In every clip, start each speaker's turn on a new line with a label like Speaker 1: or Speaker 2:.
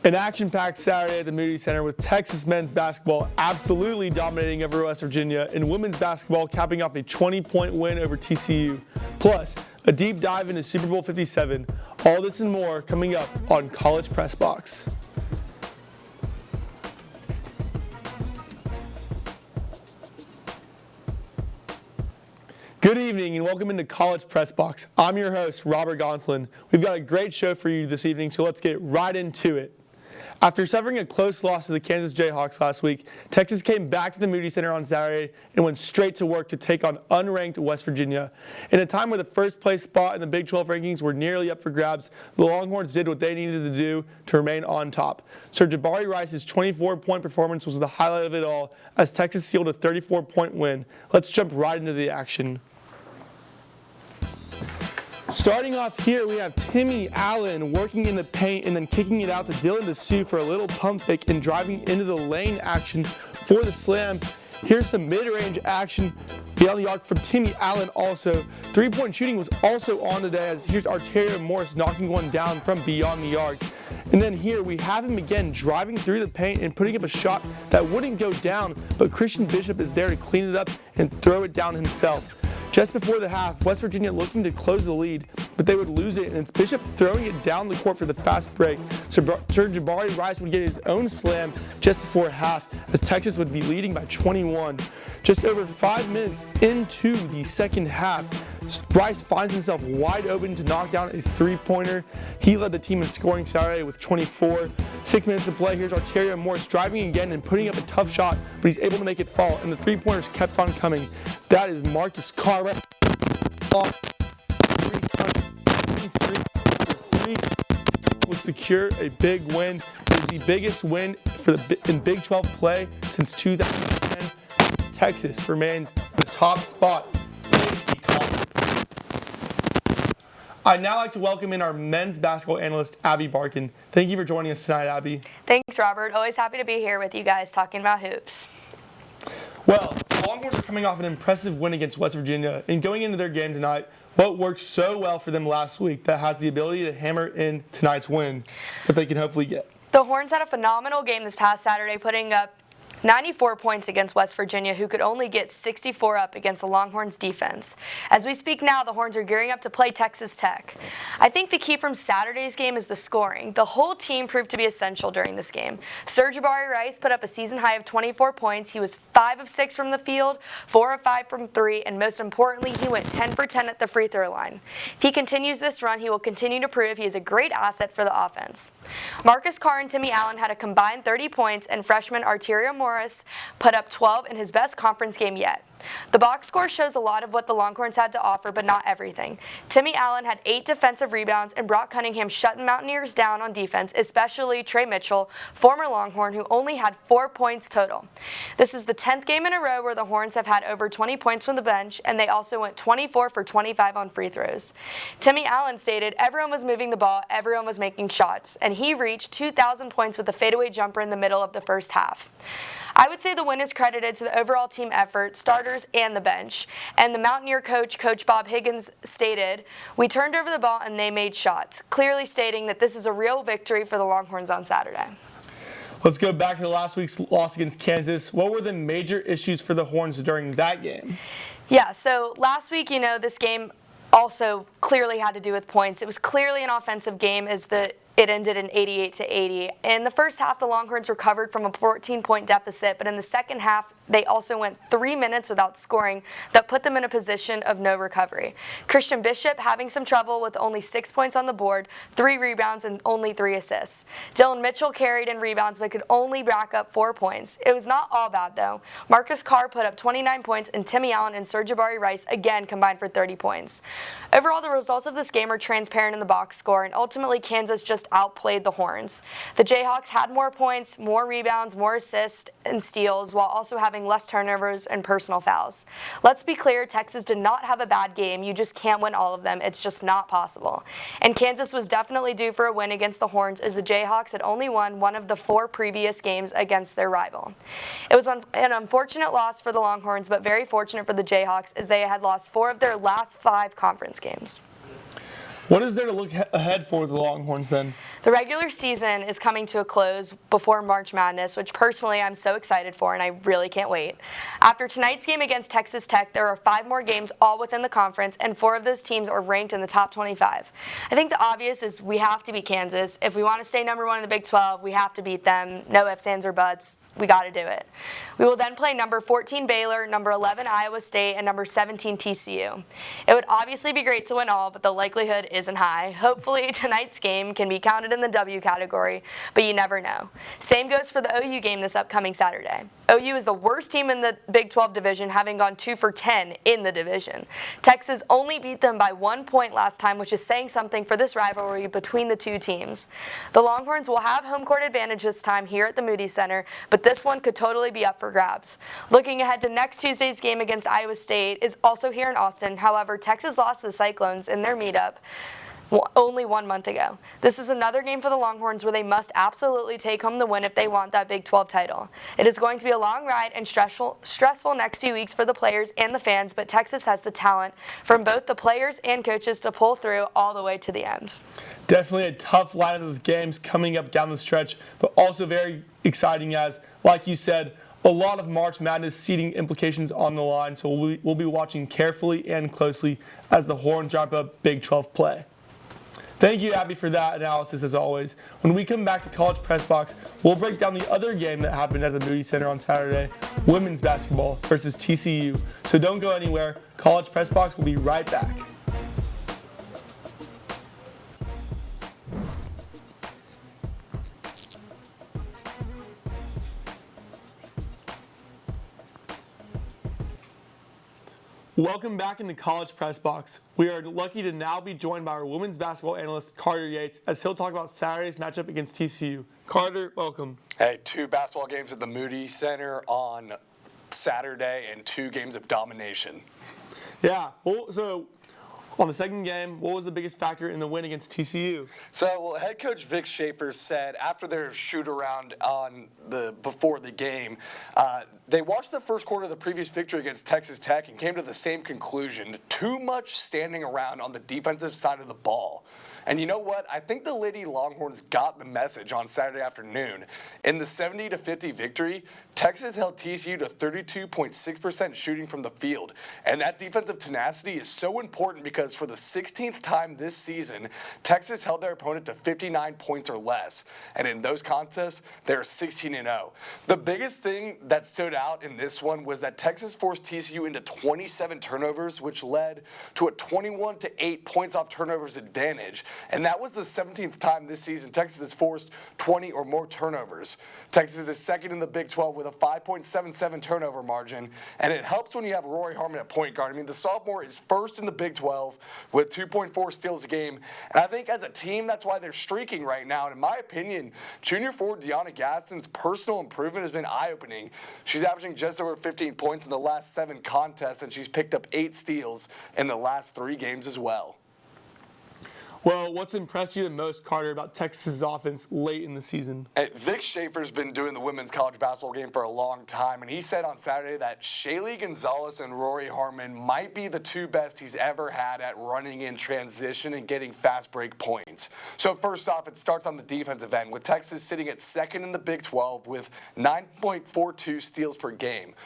Speaker 1: An action-packed Saturday at the Moody Center with Texas men's basketball absolutely dominating over West Virginia and women's basketball capping off a 20-point win over TCU. Plus, a deep dive into Super Bowl LVII. All this and more coming up on College Press Box. Good evening and welcome into College Press Box. I'm your host, Robert Gonsoulin. We've got a great show for you this evening, so let's get right into it. After suffering a close loss to the Kansas Jayhawks last week, Texas came back to the Moody Center on Saturday and went straight to work to take on unranked West Virginia. In a time where the first place spot in the Big 12 rankings were nearly up for grabs, the Longhorns did what they needed to do to remain on top. Sir Jabari Rice's 24-point performance was the highlight of it all as Texas sealed a 34-point win. Let's jump right into the action. Starting off here, we have Timmy Allen working in the paint and then kicking it out to Dylan DeSue for a little pump fake and driving into the lane action for the slam. Here's some mid-range action beyond the arc from Timmy Allen also. Three-point shooting was also on today as here's Arterio Morris knocking one down from beyond the arc. And then here we have him again driving through the paint and putting up a shot that wouldn't go down, but Christian Bishop is there to clean it up and throw it down himself. Just before the half, West Virginia looking to close the lead, but they would lose it, and it's Bishop throwing it down the court for the fast break. So Sir Jabari Rice would get his own slam just before half, as Texas would be leading by 21. Just over 5 minutes into the second half, Rice finds himself wide open to knock down a three-pointer. He led the team in scoring Saturday with 24. 6 minutes to play. Here's Arterio Morris driving again and putting up a tough shot, but he's able to make it fall, and the three-pointers kept on coming. That is Marcus Carr would secure a big win. It is the biggest win in Big 12 play since 2010. Texas remains the top spot in the conference. I'd now like to welcome in our men's basketball analyst, Abbie Barkan. Thank you for joining us tonight, Abbie.
Speaker 2: Thanks, Robert. Always happy to be here with you guys talking about hoops.
Speaker 1: Well, the Longhorns are coming off an impressive win against West Virginia, and going into their game tonight, what worked so well for them last week that has the ability to hammer in tonight's win that they can hopefully get?
Speaker 2: The Horns had a phenomenal game this past Saturday, putting up 94 points against West Virginia, who could only get 64 up against the Longhorns' defense. As we speak now, the Horns are gearing up to play Texas Tech. I think the key from Saturday's game is the scoring. The whole team proved to be essential during this game. Sir Jabari Rice put up a season high of 24 points. He was 5 of 6 from the field, 4 of 5 from 3, and most importantly, he went 10 for 10 at the free throw line. If he continues this run, he will continue to prove he is a great asset for the offense. Marcus Carr and Timmy Allen had a combined 30 points, and freshman Arterio Morris put up 12 in his best conference game yet. The box score shows a lot of what the Longhorns had to offer, but not everything. Timmy Allen had 8 defensive rebounds, and Brock Cunningham shut the Mountaineers down on defense, especially Trey Mitchell, former Longhorn, who only had 4 points total. This is the 10th game in a row where the Horns have had over 20 points from the bench, and they also went 24 for 25 on free throws. Timmy Allen stated, "Everyone was moving the ball, everyone was making shots," and he reached 2,000 points with a fadeaway jumper in the middle of the first half. I would say the win is credited to the overall team effort, starters, and the bench. And the Mountaineer coach, Coach Bob Higgins, stated, "We turned over the ball and they made shots," clearly stating that this is a real victory for the Longhorns on Saturday.
Speaker 1: Let's go back to last week's loss against Kansas. What were the major issues for the Horns during that game?
Speaker 2: Yeah, so last week, this game also clearly had to do with points. It was clearly an offensive game as it ended in 88-80. In the first half, the Longhorns recovered from a 14-point deficit, but in the second half, they also went 3 minutes without scoring that put them in a position of no recovery. Christian Bishop having some trouble with only 6 points on the board, 3 rebounds, and only 3 assists. Dylan Mitchell carried in rebounds but could only rack up 4 points. It was not all bad, though. Marcus Carr put up 29 points, and Timmy Allen and Sir Jabari Rice again combined for 30 points. Overall, the results of this game are transparent in the box score, and ultimately Kansas just outplayed the Horns. The Jayhawks had more points, more rebounds, more assists, and steals, while also having less turnovers and personal fouls. Let's be clear, Texas did not have a bad game. You just can't win all of them. It's just not possible. And Kansas was definitely due for a win against the Horns, as the Jayhawks had only won one of the 4 previous games against their rival. It was an unfortunate loss for the Longhorns, but very fortunate for the Jayhawks, as they had lost 4 of their last 5 conference games.
Speaker 1: What is there to look ahead for the Longhorns then?
Speaker 2: The regular season is coming to a close before March Madness, which personally I'm so excited for and I really can't wait. After tonight's game against Texas Tech, there are 5 more games all within the conference, and 4 of those teams are ranked in the top 25. I think the obvious is we have to beat Kansas. If we want to stay number 1 in the Big 12, we have to beat them. No ifs, ands, or buts. We got to do it. We will then play number 14 Baylor, number 11 Iowa State, and number 17 TCU. It would obviously be great to win all, but the likelihood isn't high. Hopefully tonight's game can be counted in the W category, but you never know. Same goes for the OU game this upcoming Saturday. OU is the worst team in the Big 12 division, having gone 2 for 10 in the division. Texas only beat them by 1 point last time, which is saying something for this rivalry between the two teams. The Longhorns will have home court advantage this time here at the Moody Center, but this one could totally be up for grabs. Looking ahead to next Tuesday's game against Iowa State is also here in Austin. However, Texas lost to the Cyclones in their meetup only 1 month ago. This is another game for the Longhorns where they must absolutely take home the win if they want that Big 12 title. It is going to be a long ride and stressful next few weeks for the players and the fans, but Texas has the talent from both the players and coaches to pull through all the way to the end.
Speaker 1: Definitely a tough lineup of games coming up down the stretch, but also very exciting as, like you said, a lot of March Madness seeding implications on the line, so we'll be watching carefully and closely as the Horns wrap up Big 12 play. Thank you, Abbie, for that analysis as always. When we come back to College Press Box, we'll break down the other game that happened at the Moody Center on Saturday, women's basketball versus TCU. So don't go anywhere. College Press Box will be right back. Welcome back in the College Press Box. We are lucky to now be joined by our women's basketball analyst, Carter Yates, as he'll talk about Saturday's matchup against TCU. Carter, welcome.
Speaker 3: Hey, 2 basketball games at the Moody Center on Saturday and 2 games of domination.
Speaker 1: Yeah, well, so on the second game, what was the biggest factor in the win against TCU?
Speaker 3: So, head coach Vic Schaefer said after their shoot-around before the game, they watched the first quarter of the previous victory against Texas Tech and came to the same conclusion: too much standing around on the defensive side of the ball. And you know what? I think the Lady Longhorns got the message on Saturday afternoon. In the 70-50 victory, Texas held TCU to 32.6% shooting from the field. And that defensive tenacity is so important because for the 16th time this season, Texas held their opponent to 59 points or less. And in those contests, they're 16-0. The biggest thing that stood out in this one was that Texas forced TCU into 27 turnovers, which led to a 21-8 points off turnovers advantage. And that was the 17th time this season Texas has forced 20 or more turnovers. Texas is second in the Big 12 with a 5.77 turnover margin, and it helps when you have Rory Harmon at point guard. I mean, the sophomore is first in the Big 12 with 2.4 steals a game, and I think as a team, that's why they're streaking right now. And in my opinion, junior forward Deanna Gaston's personal improvement has been eye-opening. She's averaging just over 15 points in the last 7 contests, and she's picked up 8 steals in the last 3 games as well.
Speaker 1: Well, what's impressed you the most, Carter, about Texas's offense late in the season?
Speaker 3: Vic Schaefer's been doing the women's college basketball game for a long time, and he said on Saturday that Shaylee Gonzalez and Rory Harmon might be the 2 best he's ever had at running in transition and getting fast break points. So first off, it starts on the defensive end, with Texas sitting at second in the Big 12 with 9.42 steals per game.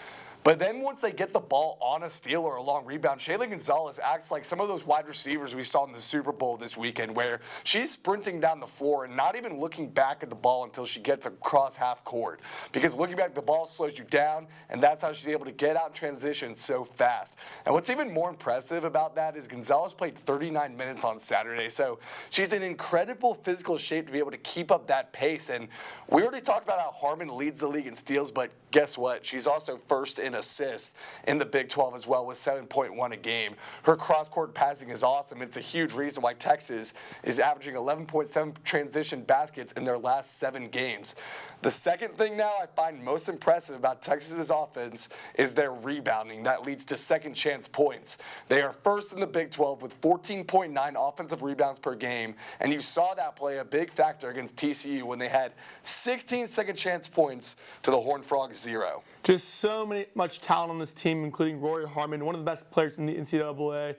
Speaker 3: But then once they get the ball on a steal or a long rebound, Shaylee Gonzalez acts like some of those wide receivers we saw in the Super Bowl this weekend, where she's sprinting down the floor and not even looking back at the ball until she gets across half court. Because looking back at the ball slows you down, and that's how she's able to get out in transition so fast. And what's even more impressive about that is Gonzalez played 39 minutes on Saturday, so she's in incredible physical shape to be able to keep up that pace. And we already talked about how Harmon leads the league in steals, but guess what? She's also first in assists in the Big 12 as well with 7.1 a game. Her cross-court passing is awesome. It's a huge reason why Texas is averaging 11.7 transition baskets in their last 7 games. The second thing now I find most impressive about Texas's offense is their rebounding. That leads to second chance points. They are first in the Big 12 with 14.9 offensive rebounds per game, and you saw that play a big factor against TCU when they had 16 second chance points to the Horned Frogs 0.
Speaker 1: Just so much talent on this team, including Rory Harmon, one of the best players in the NCAA.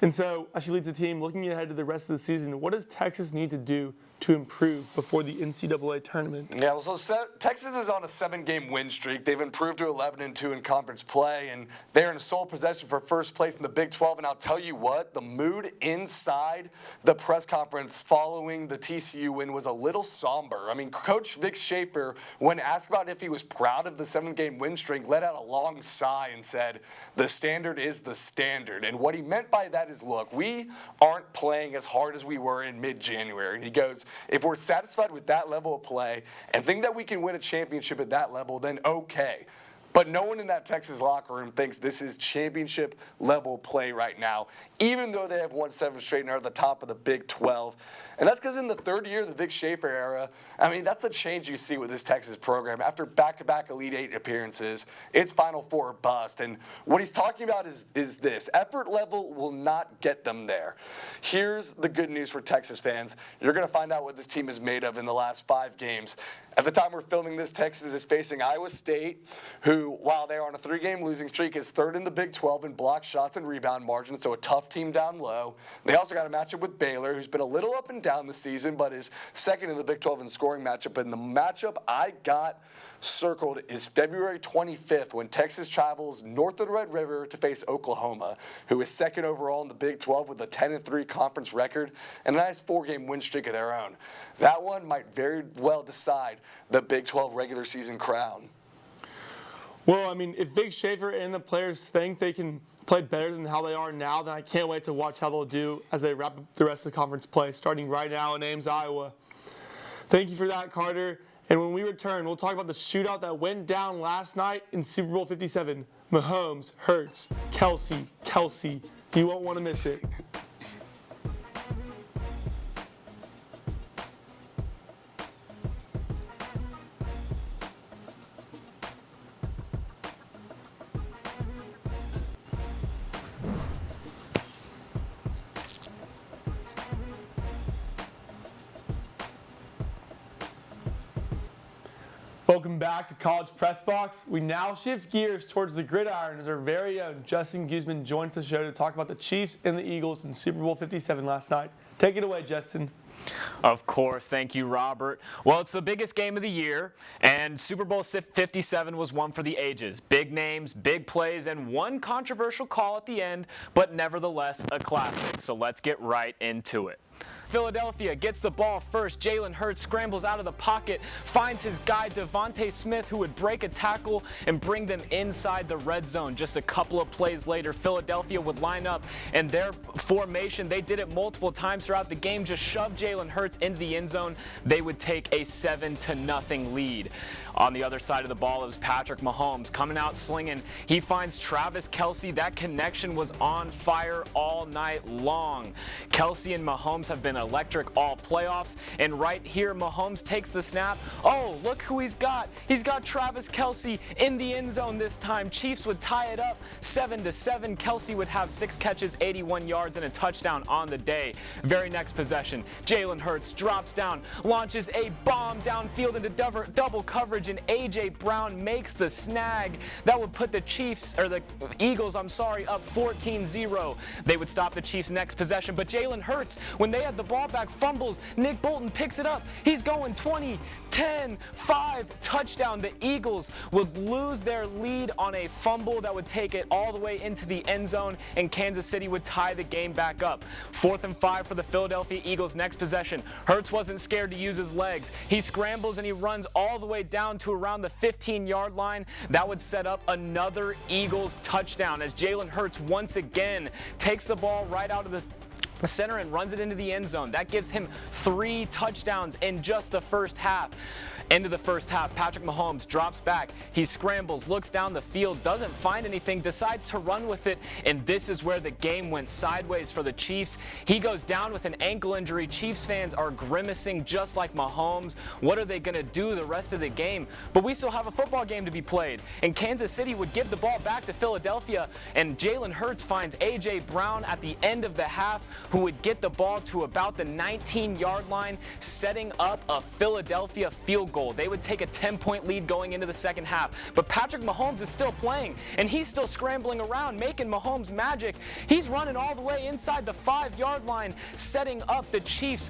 Speaker 1: And so, as she leads the team, looking ahead to the rest of the season, what does Texas need to do to improve before the NCAA tournament?
Speaker 3: Yeah, well, so Texas is on a 7-game win streak. They've improved to 11-2 in conference play, and they're in sole possession for first place in the Big 12. And I'll tell you what, the mood inside the press conference following the TCU win was a little somber. I mean, Coach Vic Schaefer, when asked about if he was proud of the 7-game win streak, let out a long sigh and said, "The standard is the standard." And what he meant by that is, look, we aren't playing as hard as we were in mid-January. And he goes, if we're satisfied with that level of play and think that we can win a championship at that level, then okay. But no one in that Texas locker room thinks this is championship level play right now, even though they have won 7 straight and are at the top of the Big 12. And that's because in the third year of the Vic Schaefer era, I mean, that's the change you see with this Texas program. After back-to-back Elite 8 appearances, it's Final Four or bust. And what he's talking about is this. Effort level will not get them there. Here's the good news for Texas fans. You're going to find out what this team is made of in the last 5 games. At the time we're filming this, Texas is facing Iowa State, who, while they're on a 3-game losing streak, is 3rd in the Big 12 in block shots and rebound margin, so a tough team down low. They also got a matchup with Baylor, who's been a little up and down this season, but is 2nd in the Big 12 in scoring matchup. And the matchup I got circled is February 25th, when Texas travels north of the Red River to face Oklahoma, who is 2nd overall in the Big 12 with a 10-3 conference record and a nice 4-game win streak of their own. That one might very well decide the Big 12 regular season crown.
Speaker 1: Well, I mean, if Vic Schaefer and the players think they can play better than how they are now, then I can't wait to watch how they'll do as they wrap up the rest of the conference play, starting right now in Ames, Iowa. Thank you for that, Carter. And when we return, we'll talk about the shootout that went down last night in Super Bowl LVII. Mahomes, Hurts, Kelsey. You won't want to miss it. Welcome back to College Press Box. We now shift gears towards the gridiron as our very own Justin Goosman joins the show to talk about the Chiefs and the Eagles in Super Bowl LVII last night. Take it away, Justin.
Speaker 4: Of course. Thank you, Robert. Well, it's the biggest game of the year, and Super Bowl LVII was one for the ages. Big names, big plays, and one controversial call at the end, but nevertheless a classic. So let's get right into it. Philadelphia gets the ball first. Jalen Hurts scrambles out of the pocket, finds his guy Devontae Smith, who would break a tackle and bring them inside the red zone. Just a couple of plays later, Philadelphia would line up, and their formation, they did it multiple times throughout the game, just shoved Jalen Hurts into the end zone. They would take a 7-0 lead. On the other side of the ball, it was Patrick Mahomes coming out slinging. He finds Travis Kelce. That connection was on fire all night long. Kelce and Mahomes have been electric all playoffs, and right here Mahomes takes the snap. Oh, look who he's got. He's got Travis Kelce in the end zone this time. Chiefs would tie it up 7-7. Kelce would have 6 catches, 81 yards, and a touchdown on the day. Very next possession, Jalen Hurts drops down, launches a bomb downfield into double coverage, and A.J. Brown makes the snag. That would put the Eagles, up 14-0. They would stop the Chiefs' next possession, but Jalen Hurts, when they had the ball back, fumbles. Nick Bolton picks it up. He's going 20, 10, 5, touchdown. The Eagles would lose their lead on a fumble that would take it all the way into the end zone, and Kansas City would tie the game back up. 4th and 5 for the Philadelphia Eagles next possession. Hurts wasn't scared to use his legs. He scrambles and he runs all the way down to around the 15-yard line. That would set up another Eagles touchdown as Jalen Hurts once again takes the ball right out of the center and runs it into the end zone. That gives him 3 touchdowns in just the first half. Into the first half, Patrick Mahomes drops back. He scrambles, looks down the field, doesn't find anything, decides to run with it, and this is where the game went sideways for the Chiefs. He goes down with an ankle injury. Chiefs fans are grimacing just like Mahomes. What are they going to do the rest of the game? But we still have a football game to be played, and Kansas City would give the ball back to Philadelphia, and Jalen Hurts finds A.J. Brown at the end of the half who would get the ball to about the 19-yard line, setting up a Philadelphia field goal. They would take a 10-point lead going into the second half. But Patrick Mahomes is still playing, and he's still scrambling around, making Mahomes magic. He's running all the way inside the 5-yard line, setting up the Chiefs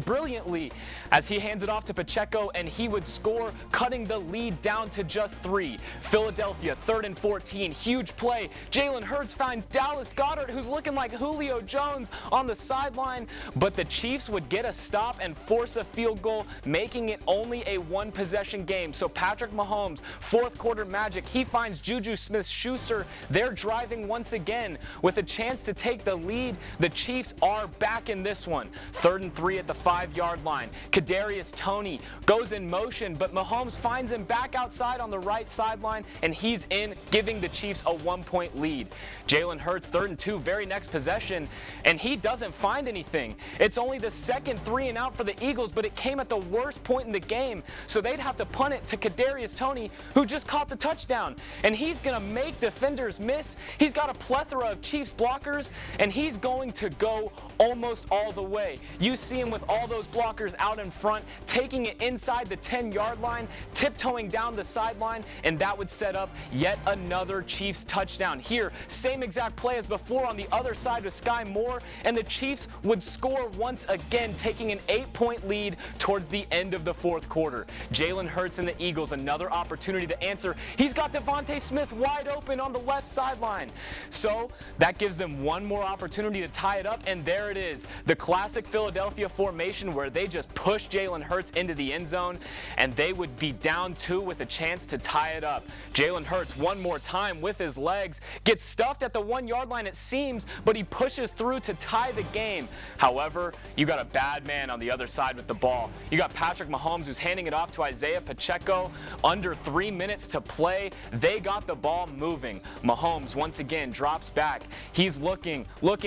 Speaker 4: brilliantly as he hands it off to Pacheco, and he would score, cutting the lead down to just 3. Philadelphia, 3rd and 14. Huge play. Jalen Hurts finds Dallas Goedert, who's looking like Julio Jones on the sideline, but the Chiefs would get a stop and force a field goal, making it only a one-possession game. So Patrick Mahomes, fourth quarter magic, he finds Juju Smith-Schuster. They're driving once again with a chance to take the lead. The Chiefs are back in this one. 3rd and 3 at the 5-yard line. Kadarius Toney goes in motion, but Mahomes finds him back outside on the right sideline, and he's in, giving the Chiefs a 1-point lead. Jalen Hurts, 3rd and 2, very next possession, and he doesn't find anything. It's only the second 3 and out for the Eagles, but it came at the worst point in the game, so they'd have to punt it to Kadarius Toney, who just caught the touchdown, and he's going to make defenders miss. He's got a plethora of Chiefs blockers, and he's going to go almost all the way. You see him with all those blockers out in front, taking it inside the 10-yard line, tiptoeing down the sideline, and that would set up yet another Chiefs touchdown. Here, same exact play as before on the other side with Sky Moore, and the Chiefs would score once again, taking an 8-point lead towards the end of the fourth quarter. Jalen Hurts and the Eagles, another opportunity to answer. He's got Devontae Smith wide open on the left sideline. So that gives them one more opportunity to tie it up, and there it is. The classic Philadelphia formation where they just push Jalen Hurts into the end zone, and they would be down 2 with a chance to tie it up. Jalen Hurts one more time with his legs, gets stuffed at the 1-yard line it seems, but he pushes through to tie the game. However, you got a bad man on the other side with the ball. You got Patrick Mahomes, who's handing it off to Isaiah Pacheco. Under 3 minutes to play, they got the ball moving. Mahomes once again drops back. He's looking,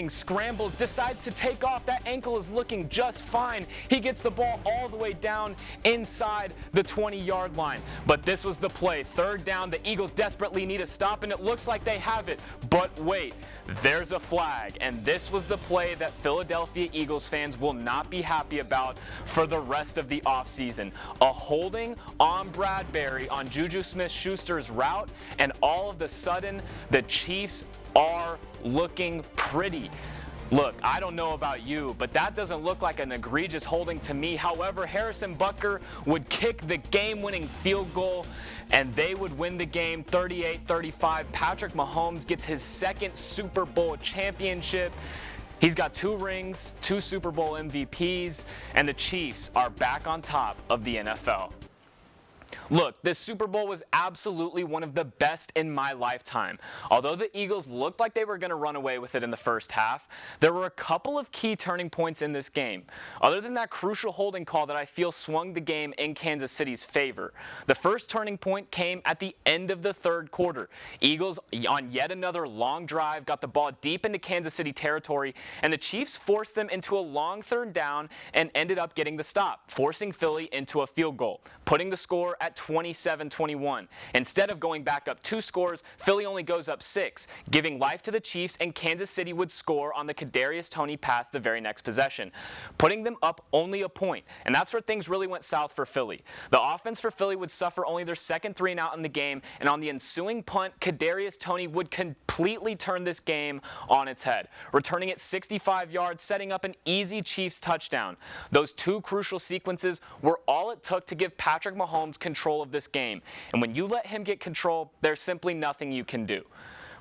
Speaker 4: scrambles, decides to take off. That ankle is looking just fine. He gets the ball all the way down inside the 20-yard line. But this was the play. 3rd down, the Eagles desperately need a stop, and it looks like they have it. But wait, there's a flag, and this was the play that Philadelphia Eagles fans will not be happy about for the rest of the offseason. A holding on Bradbury on Juju Smith-Schuster's route, and all of a sudden, the Chiefs are looking pretty. Look, I don't know about you, but that doesn't look like an egregious holding to me. However, Harrison Butker would kick the game-winning field goal, and they would win the game 38-35. Patrick Mahomes gets his 2nd Super Bowl championship. He's got 2 rings, 2 Super Bowl MVPs, and the Chiefs are back on top of the NFL. Look, this Super Bowl was absolutely one of the best in my lifetime. Although the Eagles looked like they were going to run away with it in the first half, there were a couple of key turning points in this game. Other than that crucial holding call that I feel swung the game in Kansas City's favor, the first turning point came at the end of the 3rd quarter. Eagles, on yet another long drive, got the ball deep into Kansas City territory, and the Chiefs forced them into a long 3rd down and ended up getting the stop, forcing Philly into a field goal, putting the score at 27-21. Instead of going back up 2 scores, Philly only goes up 6, giving life to the Chiefs, and Kansas City would score on the Kadarius Toney pass the very next possession, putting them up only a point. And that's where things really went south for Philly. The offense for Philly would suffer only their 2nd 3 and out in the game, and on the ensuing punt, Kadarius Toney would completely turn this game on its head, returning it 65 yards, setting up an easy Chiefs touchdown. Those 2 crucial sequences were all it took to give Patrick Mahomes control of this game. And when you let him get control, there's simply nothing you can do.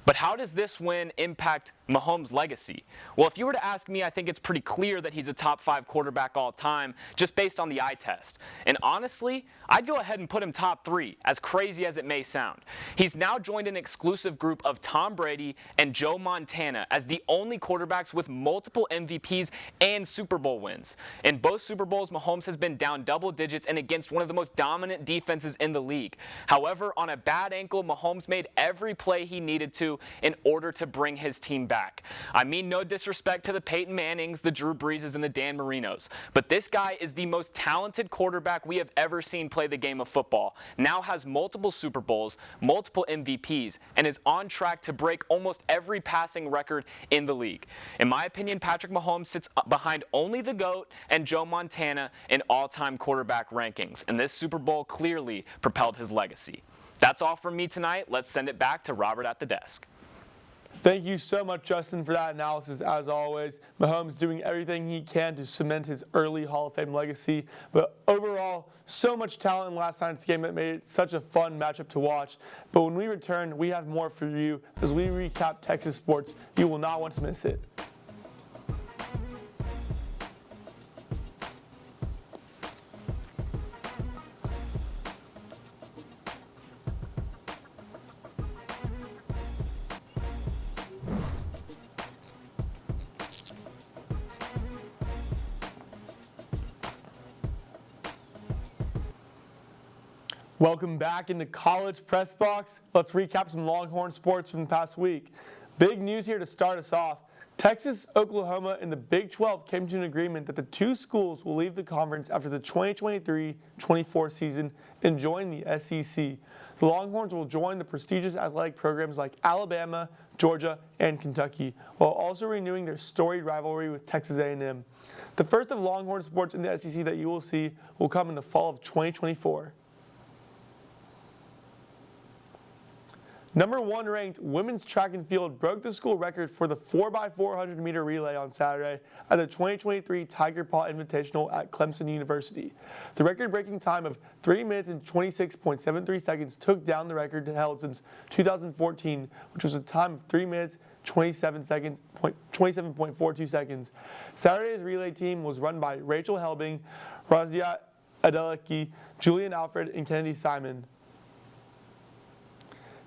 Speaker 4: But how does this win impact Mahomes' legacy? Well, if you were to ask me, I think it's pretty clear that he's a top 5 quarterback all time, just based on the eye test. And honestly, I'd go ahead and put him top 3, as crazy as it may sound. He's now joined an exclusive group of Tom Brady and Joe Montana as the only quarterbacks with multiple MVPs and Super Bowl wins. In both Super Bowls, Mahomes has been down double digits and against one of the most dominant defenses in the league. However, on a bad ankle, Mahomes made every play he needed to do in order to bring his team back. I mean no disrespect to the Peyton Mannings, the Drew Breeses, and the Dan Marinos, but this guy is the most talented quarterback we have ever seen play the game of football, now has multiple Super Bowls, multiple MVPs, and is on track to break almost every passing record in the league. In my opinion, Patrick Mahomes sits behind only the GOAT and Joe Montana in all-time quarterback rankings, and this Super Bowl clearly propelled his legacy. That's all from me tonight. Let's send it back to Robert at the desk.
Speaker 1: Thank you so much, Justin, for that analysis, as always. Mahomes doing everything he can to cement his early Hall of Fame legacy. But overall, so much talent in last night's game that made it such a fun matchup to watch. But when we return, we have more for you as we recap Texas sports. You will not want to miss it. Welcome back into College Press Box. Let's recap some Longhorn sports from the past week. Big news here to start us off. Texas, Oklahoma, and the Big 12 came to an agreement that the two schools will leave the conference after the 2023-24 season and join the SEC. The Longhorns will join the prestigious athletic programs like Alabama, Georgia, and Kentucky, while also renewing their storied rivalry with Texas A&M. The first of Longhorn sports in the SEC that you will see will come in the fall of 2024. Number 1 ranked women's track and field broke the school record for the 4x400 meter relay on Saturday at the 2023 Tiger Paw Invitational at Clemson University. The record-breaking time of 3 minutes and 26.73 seconds took down the record held since 2014, which was a time of 3 minutes 27.42 seconds. Saturday's relay team was run by Rachel Helbing, Razia Adeleke, Julian Alfred, and Kennedy Simon.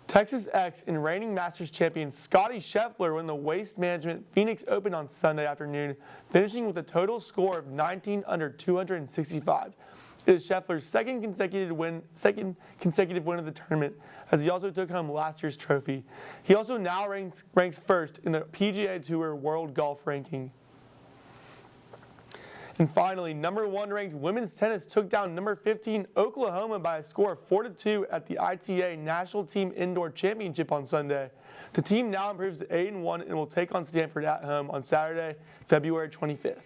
Speaker 1: Texas X and reigning Masters champion Scottie Scheffler won the Waste Management Phoenix Open on Sunday afternoon, finishing with a total score of 19 under 265. It is Scheffler's second consecutive win of the tournament, as he also took home last year's trophy. He also now ranks first in the PGA Tour World Golf Ranking. And finally, number 1 ranked women's tennis took down number 15 Oklahoma by a score of 4-2 at the ITA National Team Indoor Championship on Sunday. The team now improves to 8-1 and will take on Stanford at home on Saturday, February 25th.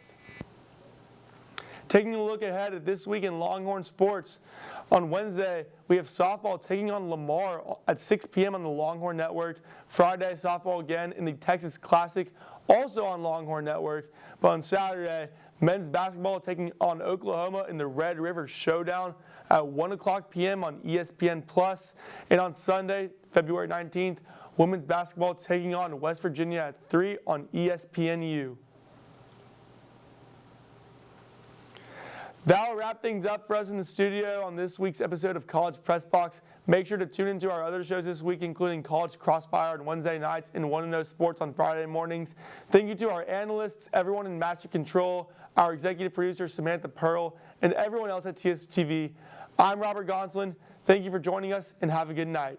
Speaker 1: Taking a look ahead at this week in Longhorn sports, on Wednesday, we have softball taking on Lamar at 6 p.m. on the Longhorn Network. Friday, softball again in the Texas Classic, also on Longhorn Network. But on Saturday, men's basketball taking on Oklahoma in the Red River Showdown at 1 o'clock p.m. on ESPN+. And on Sunday, February 19th, women's basketball taking on West Virginia at 3 on ESPNU. That'll wrap things up for us in the studio on this week's episode of College Press Box. Make sure to tune into our other shows this week, including College Crossfire on Wednesday nights and Want to Know Sports on Friday mornings. Thank you to our analysts, everyone in Master Control, our executive producer, Samantha Pearl, and everyone else at TSTV. I'm Robert Gonsoulin. Thank you for joining us, and have a good night.